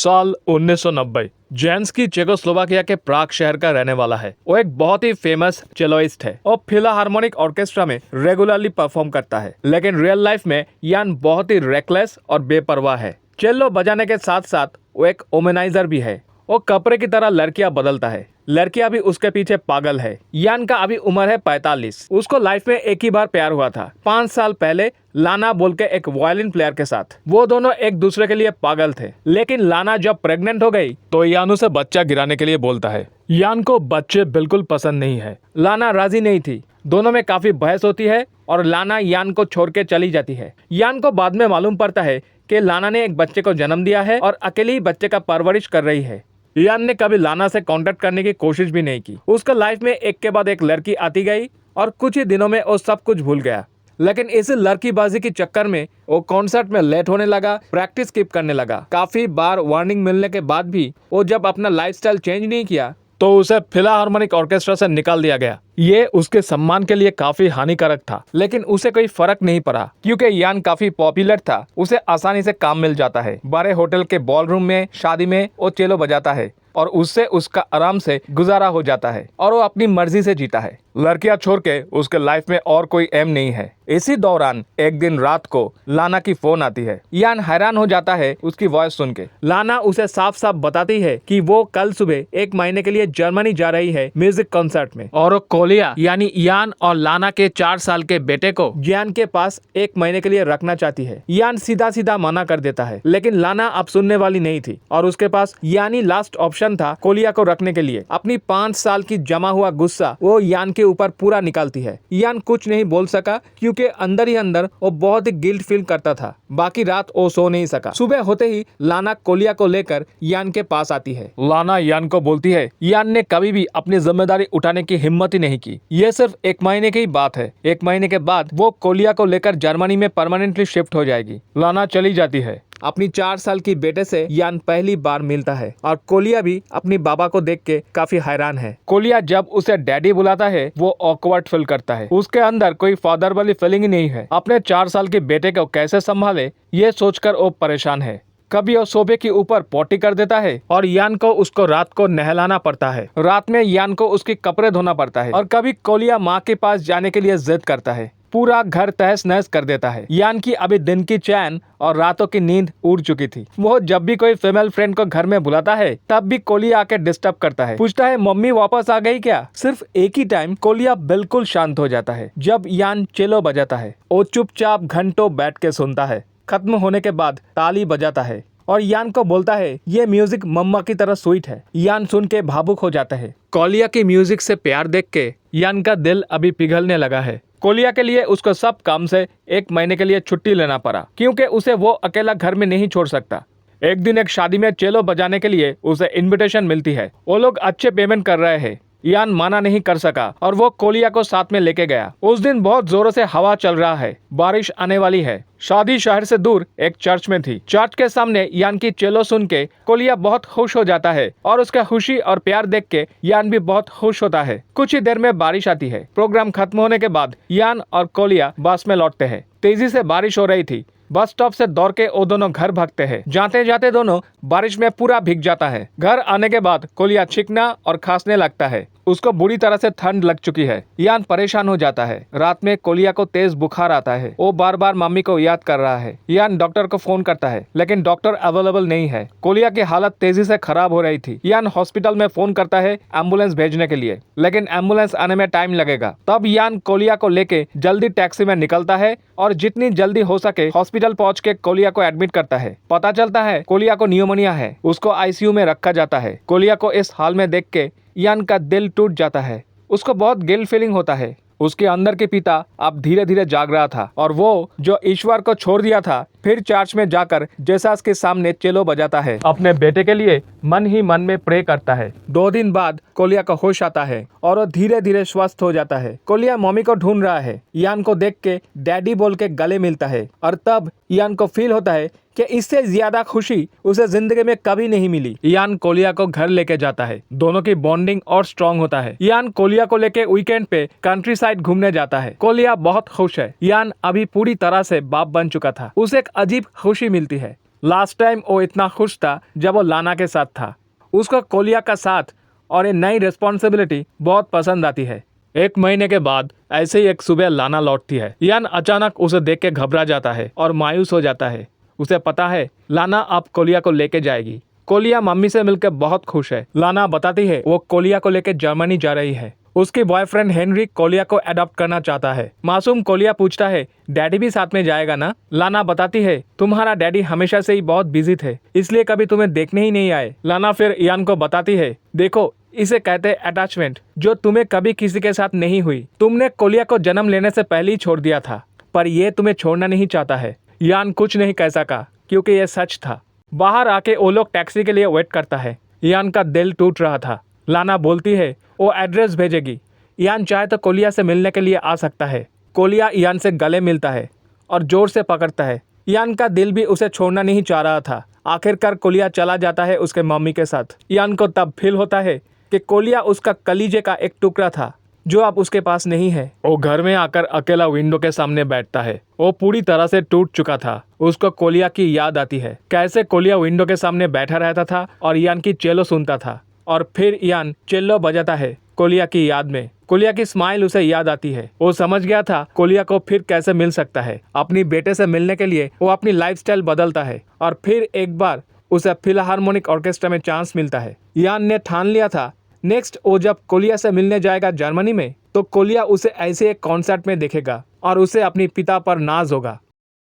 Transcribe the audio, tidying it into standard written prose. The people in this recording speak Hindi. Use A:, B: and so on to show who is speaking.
A: साल 1990। जेंस्की चेकोस्लोवाकिया के प्राग शहर का रहने वाला है। वो एक बहुत ही फेमस चेलोइस्ट है और फिलाहार्मोनिक ऑर्केस्ट्रा में रेगुलरली परफॉर्म करता है। लेकिन रियल लाइफ में यान बहुत ही रेकलेस और बेपरवाह है। चेलो बजाने के साथ साथ वो एक ओमेनाइजर भी है। वो कपड़े की तरह लड़कियां बदलता है। लड़कियां भी उसके पीछे पागल है। यान का अभी उम्र है 45। उसको लाइफ में एक ही बार प्यार हुआ था 5 साल पहले, लाना बोल के एक वायलिन प्लेयर के साथ। वो दोनों एक दूसरे के लिए पागल थे। लेकिन लाना जब प्रेग्नेंट हो गई तो यान उसे बच्चा गिराने के लिए बोलता है। यान को बच्चे बिल्कुल पसंद नहीं है। लाना राजी नहीं थी। दोनों में काफी बहस होती है और लाना यान को छोड़ के चली जाती है। यान को बाद में मालूम पड़ता है कि लाना ने एक बच्चे को जन्म दिया है और अकेली ही बच्चे का परवरिश कर रही है। यान ने कभी लाना से कांटेक्ट करने की कोशिश भी नहीं की। उसका लाइफ में एक के बाद एक लड़की आती गई और कुछ ही दिनों में वो सब कुछ भूल गया। लेकिन इस लड़कीबाजी के चक्कर में वो कॉन्सर्ट में लेट होने लगा, प्रैक्टिस स्किप करने लगा। काफी बार वार्निंग मिलने के बाद भी वो जब अपना लाइफस्टाइल चेंज नहीं किया तो उसे फिलाहार्मोनिक ऑर्केस्ट्रा से निकाल दिया गया। ये उसके सम्मान के लिए काफी हानिकारक था, लेकिन उसे कोई फर्क नहीं पड़ा क्योंकि यान काफी पॉपुलर था। उसे आसानी से काम मिल जाता है। बड़े होटल के बॉलरूम में, शादी में वो चेलो बजाता है और उससे उसका आराम से गुजारा हो जाता है और वो अपनी मर्जी से जीता है। लड़कियां छोड़ के उसके लाइफ में और कोई एम नहीं है। इसी दौरान एक दिन रात को लाना की फोन आती है। यान हैरान हो जाता है उसकी वॉइस सुन के। लाना उसे साफ साफ बताती है कि वो कल सुबह 1 महीने के लिए जर्मनी जा रही है म्यूजिक कॉन्सर्ट में और कोलिया यानी यान और लाना के 4 साल के बेटे को यान के पास 1 महीने के लिए रखना चाहती है। यान सीधा सीधा मना कर देता है, लेकिन लाना अब सुनने वाली नहीं थी और उसके पास यानी लास्ट ऑप्शन था कोलिया को रखने के लिए। अपनी 5 साल की जमा हुआ गुस्सा वो यान के ऊपर पूरा निकालती है। यान कुछ नहीं बोल सका क्योंकि अंदर ही अंदर वो बहुत ही गिल्ट फील करता था। बाकी रात वो सो नहीं सका। सुबह होते ही लाना कोलिया को लेकर यान के पास आती है। लाना यान को बोलती है यान ने कभी भी अपनी जिम्मेदारी उठाने की हिम्मत ही नहीं की। यह सिर्फ 1 महीने की बात है। 1 महीने के बाद वो कोलिया को लेकर जर्मनी में परमानेंटली शिफ्ट हो जाएगी। लाना चली जाती है। अपनी 4 साल की बेटे से यान पहली बार मिलता है और कोलिया भी अपनी बाबा को देख के काफी हैरान है। कोलिया जब उसे डैडी बुलाता है वो ऑकवर्ड फील करता है। उसके अंदर कोई फादर वाली फीलिंग ही नहीं है। अपने 4 साल के बेटे को कैसे संभाले ये सोचकर वो परेशान है। कभी वो सोफे के ऊपर पोटी कर देता है और यान को उसको रात को नहलाना पड़ता है। रात में यान को उसके कपड़े धोना पड़ता है और कभी कोलिया माँ के पास जाने के लिए जिद करता है। पूरा घर तहस नहस कर देता है। यान की अभी दिन की चैन और रातों की नींद उड़ चुकी थी। वो जब भी कोई फीमेल फ्रेंड को घर में बुलाता है तब भी कोलिया आके डिस्टर्ब करता है। पूछता है मम्मी वापस आ गई क्या। सिर्फ एक ही टाइम कोलिया बिल्कुल शांत हो जाता है जब यान चेलो बजाता है। वो चुपचाप घंटों बैठ के सुनता है। खत्म होने के बाद ताली बजाता है और यान को बोलता है ये म्यूजिक मम्मा की तरह स्वीट है। यान सुन के भावुक हो जाता है। कोलिया की म्यूजिक से प्यार देख के यान का दिल अभी पिघलने लगा है। कोलिया के लिए उसको सब काम से 1 महीने के लिए छुट्टी लेना पड़ा क्योंकि उसे वो अकेला घर में नहीं छोड़ सकता। एक दिन एक शादी में चेलो बजाने के लिए उसे इनविटेशन मिलती है। वो लोग अच्छे पेमेंट कर रहे हैं। यान माना नहीं कर सका और वो कोलिया को साथ में लेके गया। उस दिन बहुत जोरों से हवा चल रहा है। बारिश आने वाली है। शादी शहर से दूर एक चर्च में थी। चर्च के सामने यान की चेलो सुन के कोलिया बहुत खुश हो जाता है और उसका खुशी और प्यार देख के यान भी बहुत खुश होता है। कुछ ही देर में बारिश आती है। प्रोग्राम खत्म होने के बाद यान और कोलिया बस में लौटते हैं। तेजी से बारिश हो रही थी। बस स्टॉप से दौड़ के वो दोनों घर भागते हैं। जाते जाते दोनों बारिश में पूरा भीग जाता है। घर आने के बाद कोलिया छींकना और खांसने लगता है। उसको बुरी तरह से ठंड लग चुकी है। यान परेशान हो जाता है। रात में कोलिया को तेज बुखार आता है। वो बार बार मम्मी को याद कर रहा है। यान डॉक्टर को फोन करता है लेकिन डॉक्टर अवेलेबल नहीं है। कोलिया की हालत तेजी से खराब हो रही थी। यान हॉस्पिटल में फोन करता है एम्बुलेंस भेजने के लिए, लेकिन एम्बुलेंस आने में टाइम लगेगा। तब यान कोलिया को लेके जल्दी टैक्सी में निकलता है और जितनी जल्दी हो सके हॉस्पिटल पहुंच के कोलिया को एडमिट करता है। पता चलता है कोलिया को निमोनिया है। उसको आईसीयू में रखा जाता है। कोलिया को इस हाल में देख के यान का दिल टूट जाता है। उसको बहुत गिल्ट फीलिंग होता है। उसके अंदर के पिता अब धीरे धीरे जाग रहा था और वो जो ईश्वर को छोड़ दिया था फिर चर्च में जाकर जेसस के सामने चेलो बजाता है। अपने बेटे के लिए मन ही मन में प्रे करता है। 2 दिन बाद कोलिया का होश आता है और वो धीरे धीरे स्वस्थ हो जाता है। कोलिया मम्मी को ढूंढ रहा है। यान को देख के डैडी बोल के गले मिलता है और तब यान को फील होता है कि इससे ज्यादा खुशी उसे जिंदगी में कभी नहीं मिली। यान कोलिया को घर लेके जाता है। दोनों की बॉन्डिंग और स्ट्रॉन्ग होता है। यान कोलिया को लेके वीकेंड पे कंट्री साइड घूमने जाता है। कोलिया बहुत खुश है। यान अभी पूरी तरह से बाप बन चुका था। उसे एक अजीब खुशी मिलती है। लास्ट टाइम वो इतना खुश था जब वो लाना के साथ था। उसको कोलिया का साथ और ये नई रिस्पॉन्सिबिलिटी बहुत पसंद आती है। 1 महीने के बाद ऐसे ही एक सुबह लाना लौटती है। यान अचानक उसे देख के घबरा जाता है और मायूस हो जाता है। उसे पता है लाना अब कोलिया को लेके जाएगी। कोलिया मम्मी से मिलकर बहुत खुश है। लाना बताती है वो कोलिया को लेकर जर्मनी जा रही है। उसकी बॉयफ्रेंड हेनरी कोलिया को अडॉप्ट करना चाहता है। मासूम कोलिया पूछता है डैडी भी साथ में जाएगा ना? लाना बताती है तुम्हारा डैडी हमेशा से ही बहुत बिजी थे, इसलिए कभी तुम्हें देखने ही नहीं आए। लाना फिर यान को बताती है देखो इसे कहते हैं अटैचमेंट, जो तुम्हें कभी किसी के साथ नहीं हुई। तुमने कोलिया को जन्म लेने से पहले ही छोड़ दिया था, पर ये तुम्हें छोड़ना नहीं चाहता है। यान कुछ नहीं कह सका क्योंकि यह सच था। बाहर आके वो लोग टैक्सी के लिए वेट करता है। यान का दिल टूट रहा था। लाना बोलती है वो एड्रेस भेजेगी। यान चाहे तो कोलिया से मिलने के लिए आ सकता है। कोलिया यान से गले मिलता है और जोर से पकड़ता है। यान का दिल भी उसे छोड़ना नहीं चाह रहा था। आखिरकार कोलिया चला जाता है उसके मम्मी के साथ। यान को तब फील होता है कि कोलिया उसका कलीजे का एक टुकड़ा था जो अब उसके पास नहीं है। वो घर में आकर अकेला विंडो के सामने बैठता है। वो पूरी तरह से टूट चुका था। उसको कोलिया की याद आती है, कैसे कोलिया विंडो के सामने बैठा रहता था और यान की चेलो सुनता था और फिर यान चेलो बजाता है कोलिया की याद में। कोलिया की स्माइल उसे याद आती है। वो समझ गया था कोलिया को फिर कैसे मिल सकता है। अपनी बेटे से मिलने के लिए वो अपनी लाइफस्टाइल बदलता है और फिर एक बार उसे फिलहार्मोनिक ऑर्केस्ट्रा में चांस मिलता है। यान ने ठान लिया था नेक्स्ट वो जब कोलिया से मिलने जाएगा जर्मनी में तो कोलिया उसे ऐसे एक कॉन्सर्ट में देखेगा और उसे अपनी पिता पर नाज होगा।